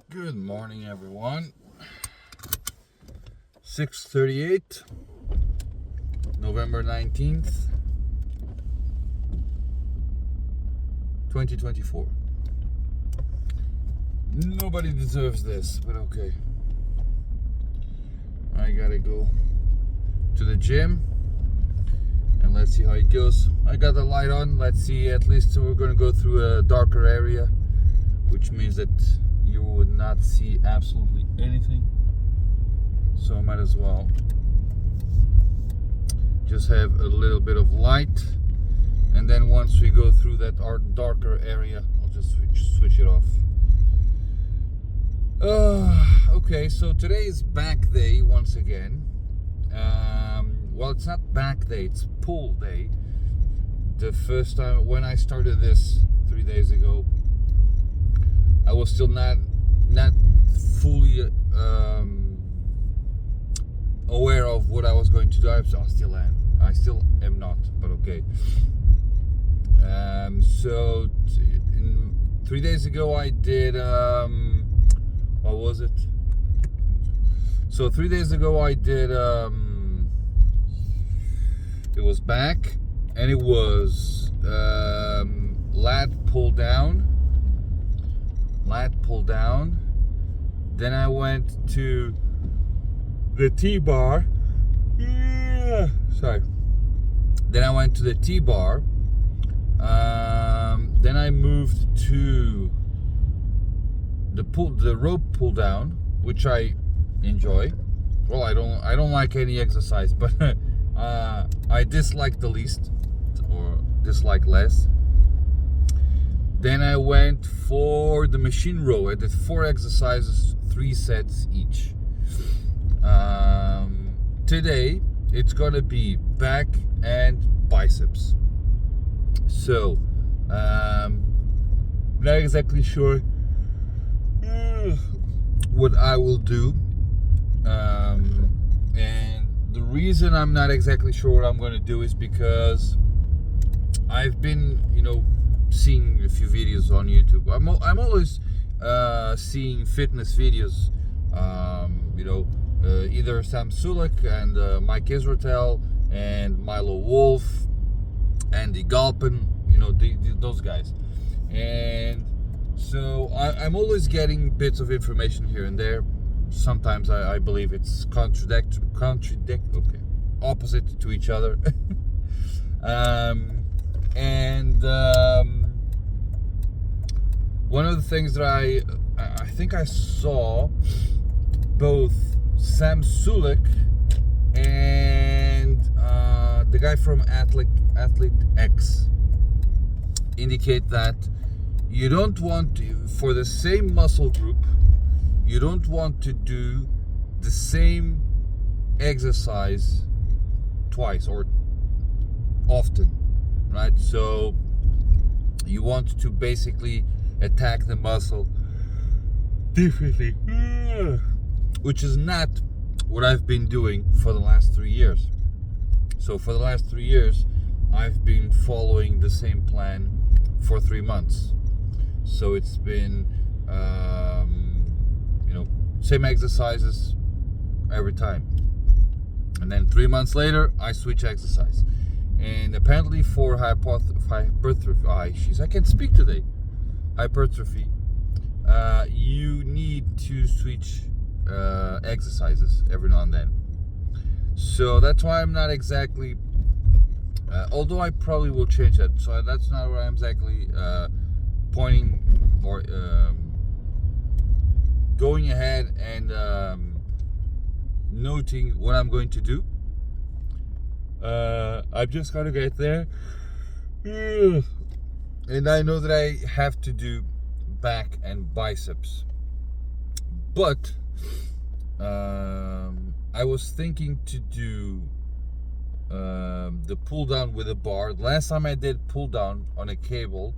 Good morning, everyone. 6:38, November 19th, 2024. Nobody deserves this, but okay. I gotta go to the gym and let's see how it goes. I got the light on. Let's see, at least we're gonna go through a darker area, which means that you would not see absolutely anything, so I might as well just have a little bit of light, and then once we go through that darker area, I'll just switch it off. Okay, so today is back day once again. Well, it's not back day, it's pull day. The first time when I started this 3 days ago, I was still not fully aware of what I was going to do. I still am not, but okay. So 3 days ago I did what was it? So 3 days ago I did it was back, and it was lat pull down. Then I went to the T-bar. Sorry. Then I went to the T-bar. Then I moved to the rope pull down, which I enjoy. Well, I don't like any exercise, but I dislike the least, or dislike less. Then I went for the machine row. I did 4 exercises, 3 sets each. Today it's gonna be back and biceps. So not exactly sure what I will do, and the reason I'm not exactly sure what I'm gonna do is because I've been, seeing a few videos on YouTube. I'm always seeing fitness videos, either Sam Sulek and Mike Israetel and Milo Wolf, Andy Galpin, those guys. And so I'm always getting bits of information here and there. Sometimes I believe it's opposite to each other. One of the things that I think I saw both Sam Sulek and the guy from Athlete X indicate that you don't want to, for the same muscle group, you don't want to do the same exercise twice or often, right? So you want to basically attack the muscle differently, which is not what I've been doing for the last 3 years. So for the last 3 years, I've been following the same plan for 3 months. So it's been, same exercises every time. And then 3 months later, I switch exercise. And apparently for hypertrophy, I can't speak today. Hypertrophy, you need to switch exercises every now and then. So that's why I'm not exactly, although I probably will change that. So that's not where I'm exactly pointing or going ahead and noting what I'm going to do. I've just got to get there. And I know that I have to do back and biceps. But I was thinking to do the pull down with a bar. Last time I did pull down on a cable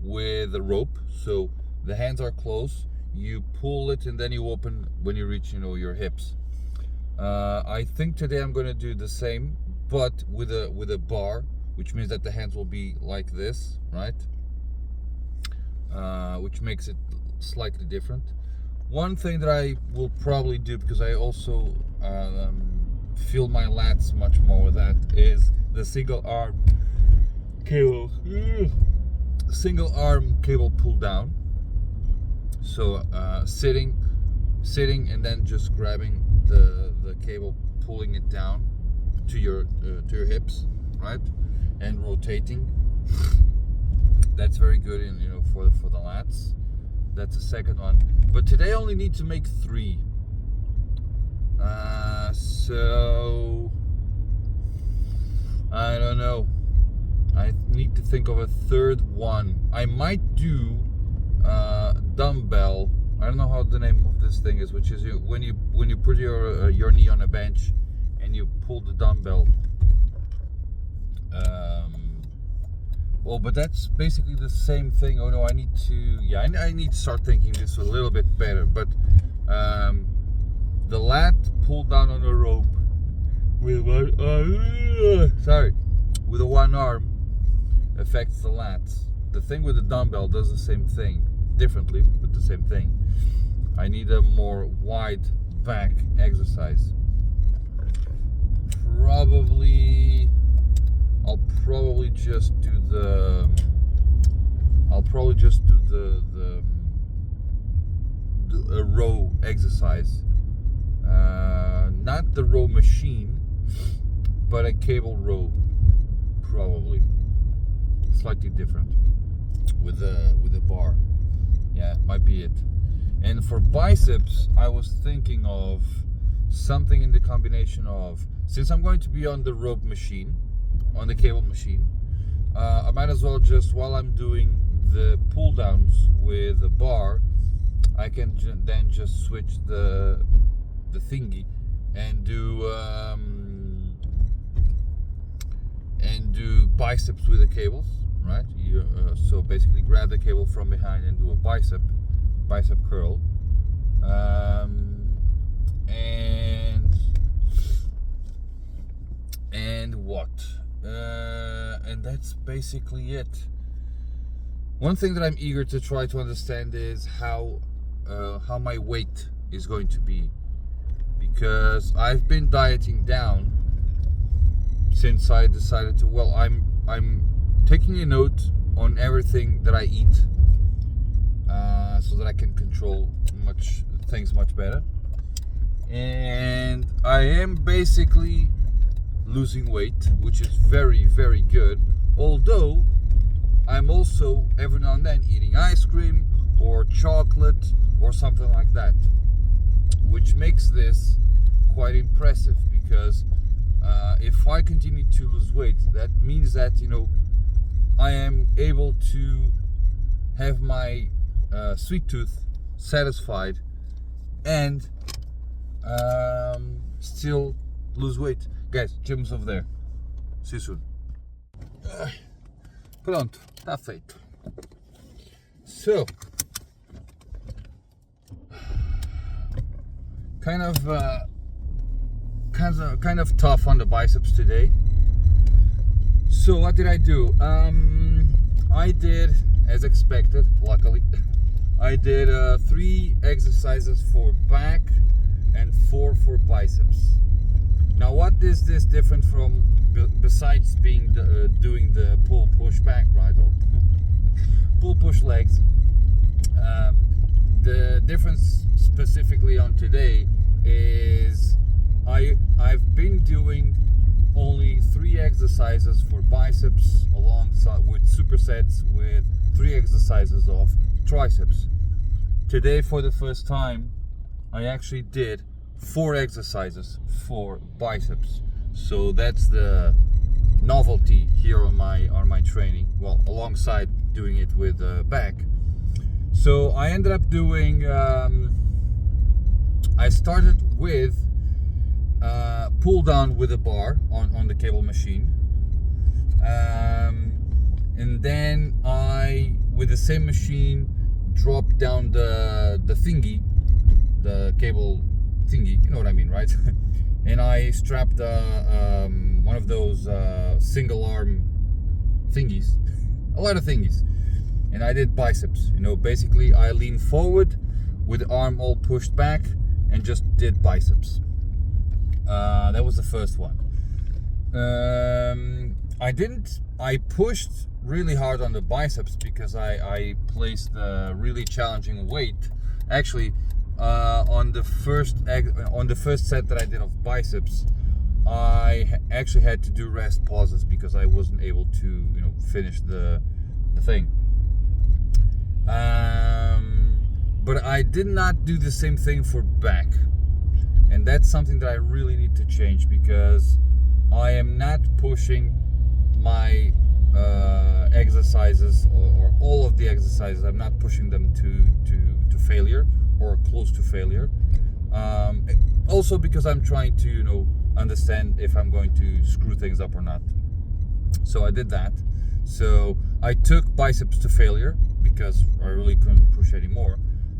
with a rope. So the hands are close. You pull it and then you open when you reach, your hips. I think today I'm going to do the same, but with a bar, which means that the hands will be like this, right? Which makes it slightly different. One thing that I will probably do, because I also feel my lats much more with that, is the single arm cable. Single arm cable pull down. So sitting and then just grabbing the cable, pulling it down to your hips, right, and rotating. That's very good in, you know, for the lats. That's the second one. But today I only need to make 3. So I don't know. I need to think of a third one. I might do dumbbell. I don't know how the name of this thing is, which is when you put your knee on a bench and you pull the dumbbell. Well, but that's basically the same thing. Oh no, I need to start thinking this a little bit better. But the lat pull down on a rope with with a one arm affects the lats. The thing with the dumbbell does the same thing, differently, but the same thing. I need a more wide back exercise. I'll probably just do the a row exercise, not the row machine, but a cable row, probably slightly different with a bar. Yeah, might be it. And for biceps, I was thinking of something in the combination of, since I'm going to be on the rope machine, on the cable machine, I might as well just, while I'm doing the pull downs with a bar, I can then just switch the thingy and do biceps with the cables, right? So basically grab the cable from behind and do a bicep curl, and what? And that's basically it. One thing that I'm eager to try to understand is how my weight is going to be, because I've been dieting down since I decided to. Well, I'm taking a note on everything that I eat, so that I can control things much better. And I am basically losing weight, which is very, very good. Although I'm also every now and then eating ice cream or chocolate or something like that, which makes this quite impressive, because if I continue to lose weight, that means that, you know, I am able to have my sweet tooth satisfied and still lose weight. Guys, gym's over there. See you soon. Pronto, tá feito. So, kind of tough on the biceps today. So what did I do? I did, as expected, luckily, I did 3 exercises for back and 4 for biceps. Now, what is this different from, besides being doing the pull push back, right, or pull push legs? The difference specifically on today is I've been doing only 3 exercises for biceps, alongside with supersets, with 3 exercises of triceps. Today, for the first time, I actually did 4 exercises for biceps. So that's the novelty here on my training. Well, alongside doing it with back. So I ended up doing. I started with pull down with a bar on the cable machine, and then I, with the same machine, dropped down the thingy, the cable thingy, you know what I mean, right? And I strapped one of those single arm thingies, a lot of thingies, and I did biceps. You know, basically I lean forward with the arm all pushed back, and just did biceps. That was the first one. I pushed really hard on the biceps because I placed a really challenging weight. Actually, on the first set that I did of biceps, I actually had to do rest pauses because I wasn't able to, finish the thing. But I did not do the same thing for back, and that's something that I really need to change, because I am not pushing my exercises or all of the exercises. I'm not pushing them to failure or close to failure. Also because I'm trying to understand if I'm going to screw things up or not. So I did that. So I took biceps to failure because I really couldn't push anymore.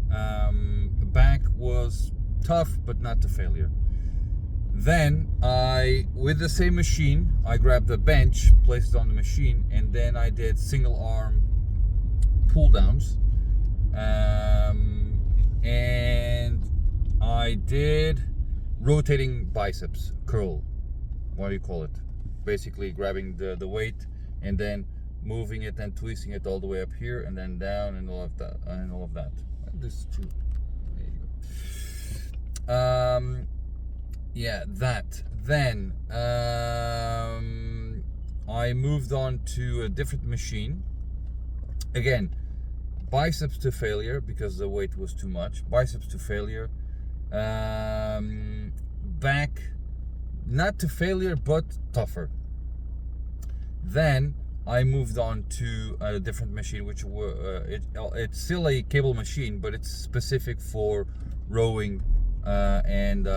Back was tough, but not to failure. Then with the same machine, I grabbed the bench, placed it on the machine, and then I did single arm pull downs. And I did rotating biceps curl. What do you call it? Basically grabbing the weight and then moving it and twisting it all the way up here and then down and all of that. This too. There you go. Yeah, that. Then I moved on to a different machine. Again, biceps to failure because the weight was too much. Biceps to failure. Back, not to failure, but tougher. Then I moved on to a different machine, which it's still a cable machine, but it's specific for rowing and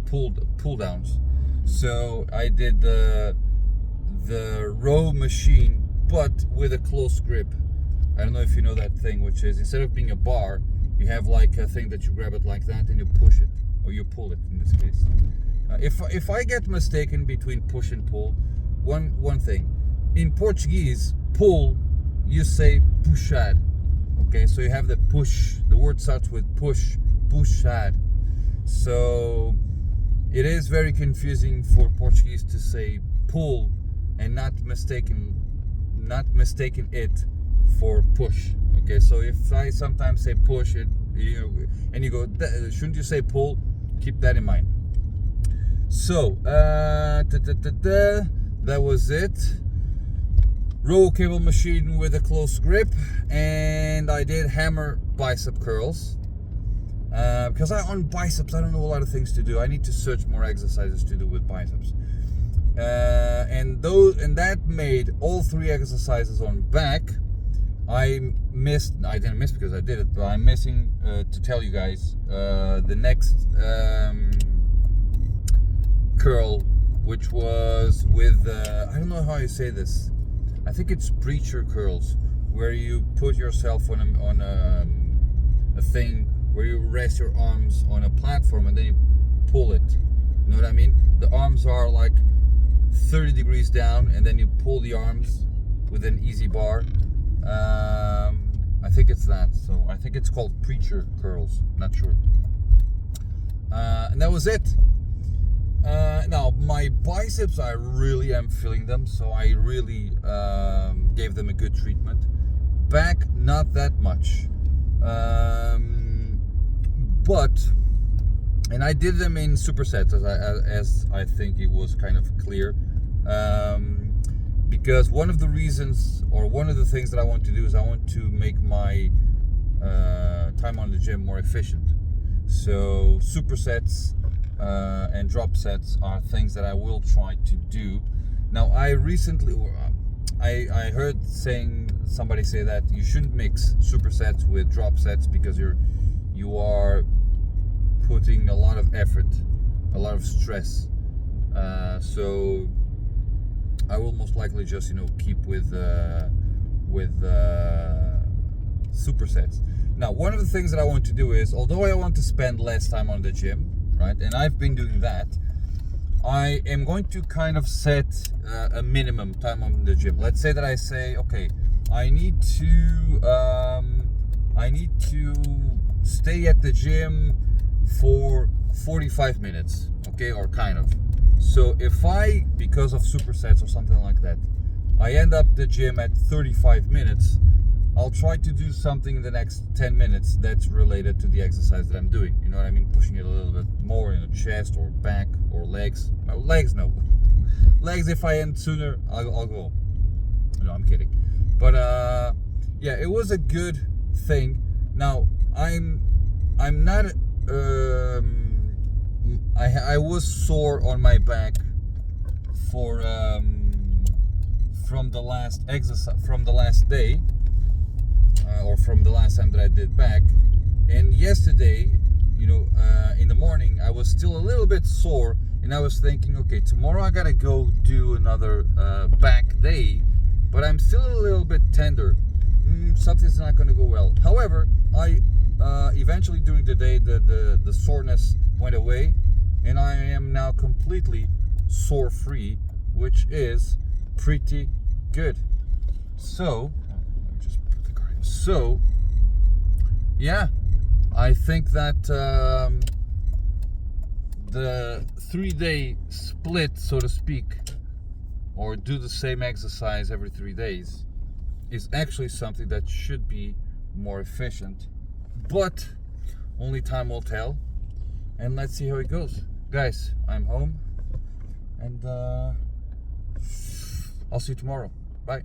pull downs. So I did the row machine, but with a close grip. I don't know if you know that thing, which is instead of being a bar, you have like a thing that you grab it like that and you push it, or you pull it in this case. If I get mistaken between push and pull, one thing. In Portuguese, pull, you say puxar. Okay, so you have the push. The word starts with push, puxar. So it is very confusing for Portuguese to say pull and not mistaking it for push. Okay, so if I sometimes say push it, and you go, shouldn't you say pull? Keep that in mind. So that was it. Row cable machine with a close grip, and I did hammer bicep curls. Because on biceps I don't know a lot of things to do. I need to search more exercises to do with biceps. And that made all 3 exercises on back. I didn't miss because I did it, but I'm missing to tell you guys the next curl, which was with I don't know how you say this. I think it's preacher curls, where you put yourself on a thing where you rest your arms on a platform and then you pull it. You know what I mean? The arms are like 30 degrees down, and then you pull the arms with an easy bar. I think it's that. So I think it's called preacher curls. Not sure. And that was it. Now my biceps, I really am feeling them, so I really gave them a good treatment. Back, not that much. And I did them in supersets, as I think it was kind of clear. Because one of the reasons, or one of the things that I want to do is I want to make my time on the gym more efficient. So supersets and drop sets are things that I will try to do. Now I recently, I heard somebody say that you shouldn't mix supersets with drop sets because you are putting a lot of effort, a lot of stress. So I will most likely just keep with supersets. Now one of the things that I want to do is, although I want to spend less time on the gym, right, and I've been doing that, I am going to kind of set a minimum time on the gym. Let's say that I say, okay, I need to stay stay at the gym for 45 minutes, okay, or kind of. So if I, because of supersets or something like that, I end up the gym at 35 minutes, I'll try to do something in the next 10 minutes that's related to the exercise that I'm doing. You know what I mean? Pushing it a little bit more in the chest or back or legs. Well, legs, no. Legs, if I end sooner, I'll go. No, I'm kidding. But yeah, it was a good thing. Now, I'm not... I was sore on my back for from the last exercise, from the last day, or from the last time that I did back. And yesterday, you know, in the morning, I was still a little bit sore, and I was thinking, okay, tomorrow I gotta go do another back day, but I'm still a little bit tender. Something's not gonna go well. However, I eventually during the day, the soreness went away, and I am now completely sore free, which is pretty good. So let me just put the card in. So yeah, I think that the 3-day split, so to speak, or do the same exercise every 3 days, is actually something that should be more efficient, but only time will tell. And let's see how it goes. Guys, I'm home, and I'll see you tomorrow. Bye.